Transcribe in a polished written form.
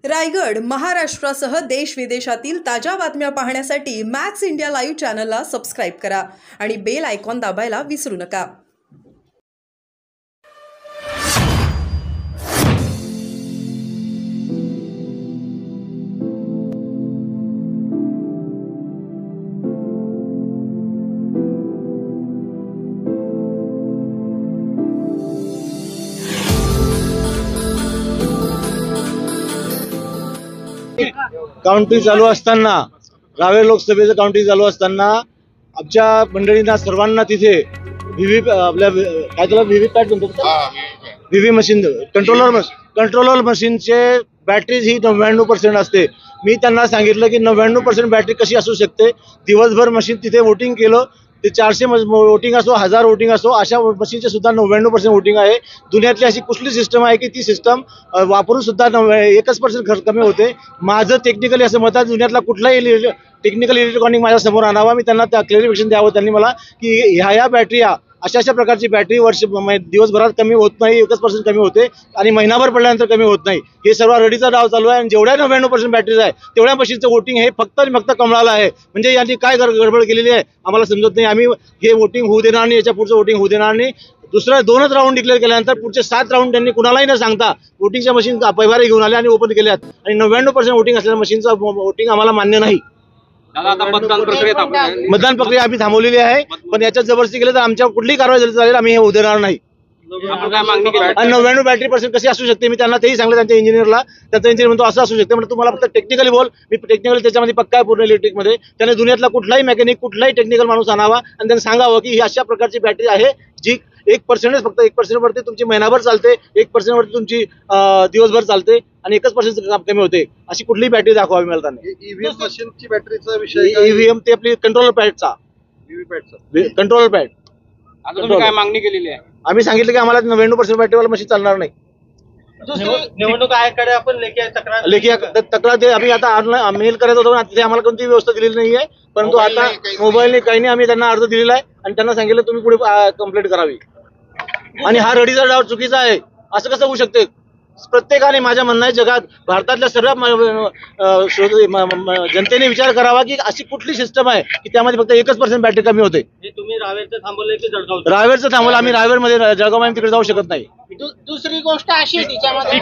रायगड, महाराष्ट्रासह देश विदेशातील ताज्या बातम्या पाहण्यासाठी मॅक्स इंडिया लाईव्ह चॅनलला सबस्क्राईब करा आणि बेल आयकॉन दाबायला विसरू नका। काउंटिंग चालू असताना, रावेर लोकसभेचं काउंटिंग चालू असताना आमच्या मंडळींना सर्वांना तिथे व्हीव्ही मशीन कंट्रोलर मशीनचे बॅटरीज ही 99% असते। मी त्यांना सांगितलं की 99% बॅटरी कशी असू शकते। दिवसभर मशीन तिथे वोटिंग केलं, ते 400 वोटिंग असो, 1000 वोटिंग असो, अशा मशीनचे सुद्धा 99% वोटिंग आहे। दुनियातली अशी कुठली सिस्टम आहे की ती सिस्टम वापरून सुद्धा 1% खर्च कमी होते। माझं टेक्निकली असं मत आहे, दुनियातला कुठलाही टेक्निकल इलेक्ट्रॉनिक माझ्या समोर आणावा, मी त्यांना त्या क्लॅरिफिकेशन द्यावं त्यांनी मला की ह्या बॅटरी अशा प्रकारची बॅटरी दिवसभरात कमी होत नाही, 1% कमी होते आणि महिनाभर पडल्यानंतर कमी होत नाही। हे सर्व रेडीचा डाव चालू आहे आणि जेवढ्या 99% बॅटरीज आहे तेवढ्या मशीनचं वोटिंग हे फक्त आणि फक्त कमळाला आहे। म्हणजे यांनी काय गडबड केलेली आहे आम्हाला समजत नाही। आम्ही हे वोटिंग होऊ देणार नाही, याच्या पुढचं वोटिंग होऊ देणार नाही। दुसरा 2च राऊंड डिक्लेअर केल्यानंतर पुढचे 7 राऊंड त्यांनी कुणालाही न सांगता वोटिंगच्या मशीन पैवारी घेऊन आले आणि ओपन केल्यात आणि 99% वोटिंग असलेल्या मशीनचं वोटिंग आम्हाला मान्य नाही। मतदान प्रक्रिया आम्ही थांबवलेली आहे, पण याच्यात जबरदस्ती केली तर आमच्या कुठलीही कारवाई झाली चालेल, आम्ही हे होऊ देणार नाही। 99 बॅटरी% कशी असू शकते, मी त्यांना तेही सांगलं त्यांच्या इंजिनियरला। त्यांचा इंजिनियर म्हणतो असं असू शकते, म्हणजे तुम्हाला फक्त टेक्निकली बोल, मी टेक्निकली त्याच्यामध्ये पक्का आहे पूर्ण इलेक्ट्रिकमध्ये। त्याने दुनियातला कुठलाही मेकॅनिक, कुठलाही टेक्निकल माणूस आणावा आणि त्यांना सांगावं की ही अशा प्रकारची बॅटरी आहे जी 1% फक्त 1% वरती तुमची महिनाभर चालते, 1% वरती तुमची दिवसभर चालते आणि 1% काम कमी होते। अशी कुठलीही बॅटरी दाखवावी मला त्यांनी। ईव्हीएम मशीनची बॅटरीचा विषय, ईव्हीएम ते आपली कंट्रोलर पॅडचा कंट्रोलर पॅड। काय मागणी केलेली आहे? आम्ही सांगितलं की आम्हाला 99% बॅटरीवाला मशीन चालणार नाही। निवडणूक आयोगाकडे आपण लेखी तक्रार दे, आम्ही आता मेल करत होतो ना, तिथे आम्हाला कोणतीही व्यवस्था दिलेली नाहीये, परंतु आता मोबाईलने काही नाही, आम्ही त्यांना अर्ज दिलेला आहे आणि त्यांना सांगितलं तुम्ही पुढे कंप्लेंट करावी। आणि हा रडीचा डाव चुकीचा आहे, असं कसं होऊ शकते? प्रत्येकाने, माझ्या म्हणणं आहे, जगात भारतातल्या सर्व जनतेने विचार करावा की अशी कुठली सिस्टम आहे की त्यामध्ये फक्त 1% बॅटरी कमी होते। तुम्ही रावेरचं थांबवलंय की जळगाव? रावेरचं थांबवलं आम्ही, रावेरमध्ये जळगावमध्ये तिकडे जाऊ शकत नाही। दुसरी गोष्ट अशी तिच्यामध्ये